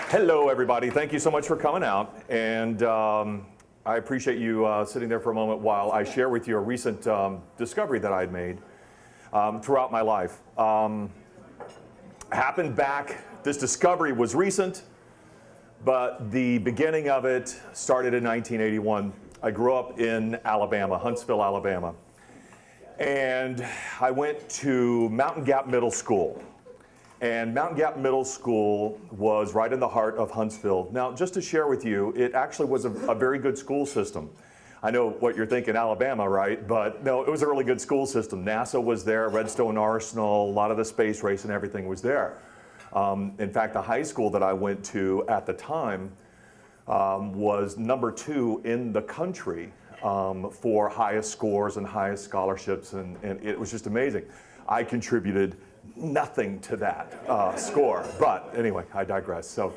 Hello, everybody. Thank you so much for coming out. And I appreciate you sitting there for a moment while I share with you a recent discovery that I had made throughout my life. Happened back, this discovery was recent, but the beginning of it started in 1981. I grew up in Alabama, Huntsville, Alabama. And I went to Mountain Gap Middle School. And Mountain Gap Middle School was right in the heart of Huntsville. Now, just to share with you, it actually was a very good school system. I know what you're thinking, Alabama, right? But no, it was a really good school system. NASA was there, Redstone Arsenal, a lot of the space race and everything was there. In fact, the high school that I went to at the time was #2 in the country for highest scores and highest scholarships, and it was just amazing. I contributed nothing to that score, but anyway, I digress. So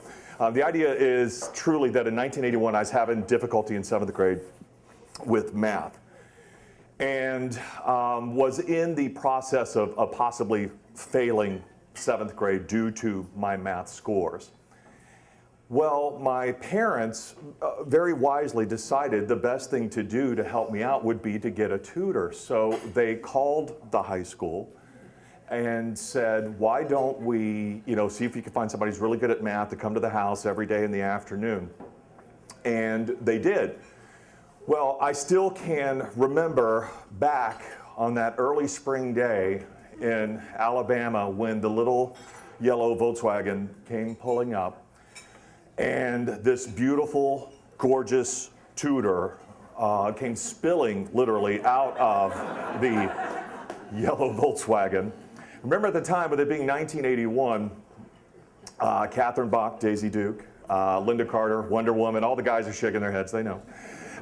the idea is truly that in 1981 I was having difficulty in 7th grade with math, and was in the process of possibly failing 7th grade due to my math scores. Well, my parents very wisely decided the best thing to do to help me out would be to get a tutor. So they called the high school and said, why don't we, see if you can find somebody who's really good at math to come to the house every day in the afternoon. And they did. Well, I still can remember back on that early spring day in Alabama when the little yellow Volkswagen came pulling up, and this beautiful, gorgeous tutor came spilling literally out of the yellow Volkswagen. Remember at the time, with it being 1981, Catherine Bach, Daisy Duke, Linda Carter, Wonder Woman, all the guys are shaking their heads, they know.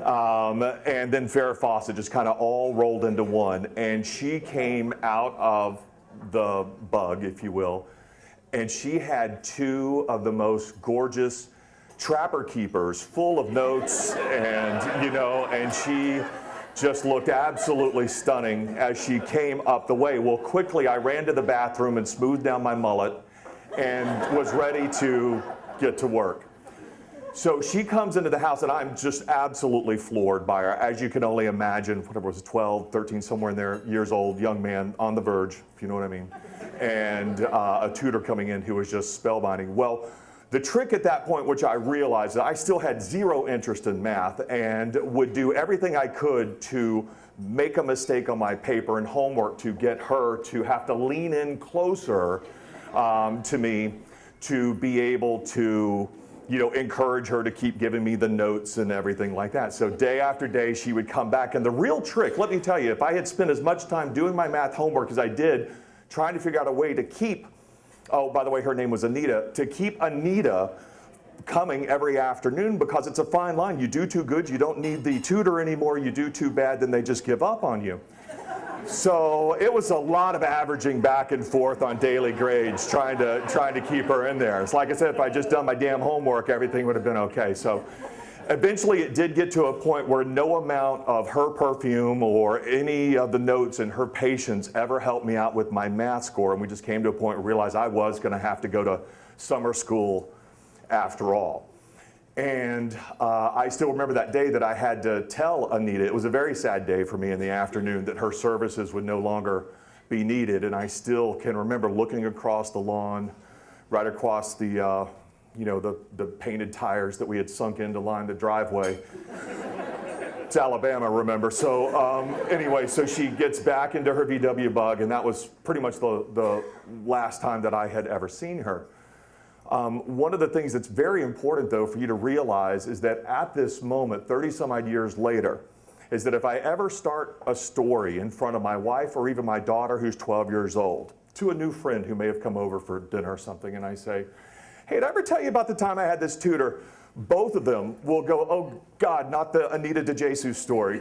And then Farrah Fawcett just kind of all rolled into one. And she came out of the bug, if you will, and she had two of the most gorgeous trapper keepers full of notes and, and she just looked absolutely stunning as she came up the way. Well, quickly I ran to the bathroom and smoothed down my mullet and was ready to get to work. So she comes into the house and I'm just absolutely floored by her. As you can only imagine, whatever it was, 12, 13, somewhere in there, years old, young man on the verge, if you know what I mean, and a tutor coming in who was just spellbinding. Well, the trick at that point, which I realized, that I still had zero interest in math and would do everything I could to make a mistake on my paper and homework to get her to have to lean in closer to me to be able to, encourage her to keep giving me the notes and everything like that. So day after day, she would come back. And the real trick, let me tell you, if I had spent as much time doing my math homework as I did, trying to figure out a way to keep, oh, by the way, her name was Anita, to keep Anita coming every afternoon, because it's a fine line. You do too good, you don't need the tutor anymore. You do too bad, then they just give up on you. So it was a lot of averaging back and forth on daily grades, trying to keep her in there. It's like I said, if I just done my damn homework, everything would have been okay. So eventually it did get to a point where no amount of her perfume or any of the notes and her patience ever helped me out with my math score. And we just came to a point where we realized I was going to have to go to summer school after all. And I still remember that day that I had to tell Anita, it was a very sad day for me in the afternoon, that her services would no longer be needed. And I still can remember looking across the lawn, right across the the painted tires that we had sunk in to line the driveway. It's Alabama, remember? So anyway, so she gets back into her VW Bug, and that was pretty much the last time that I had ever seen her. One of the things that's very important, though, for you to realize is that at this moment, 30 some odd years later, is that if I ever start a story in front of my wife or even my daughter who's 12 years old, to a new friend who may have come over for dinner or something, and I say, hey, did I ever tell you about the time I had this tutor? Both of them will go, oh God, not the Anita DeJesus story,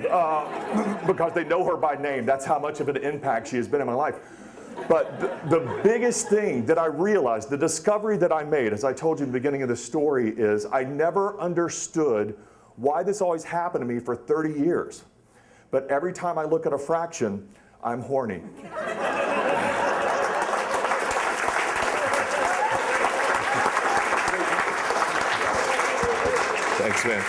because they know her by name. That's how much of an impact she has been in my life. But the biggest thing that I realized, the discovery that I made, as I told you in the beginning of the story, is I never understood why this always happened to me for 30 years. But every time I look at a fraction, I'm horny. Thanks, man.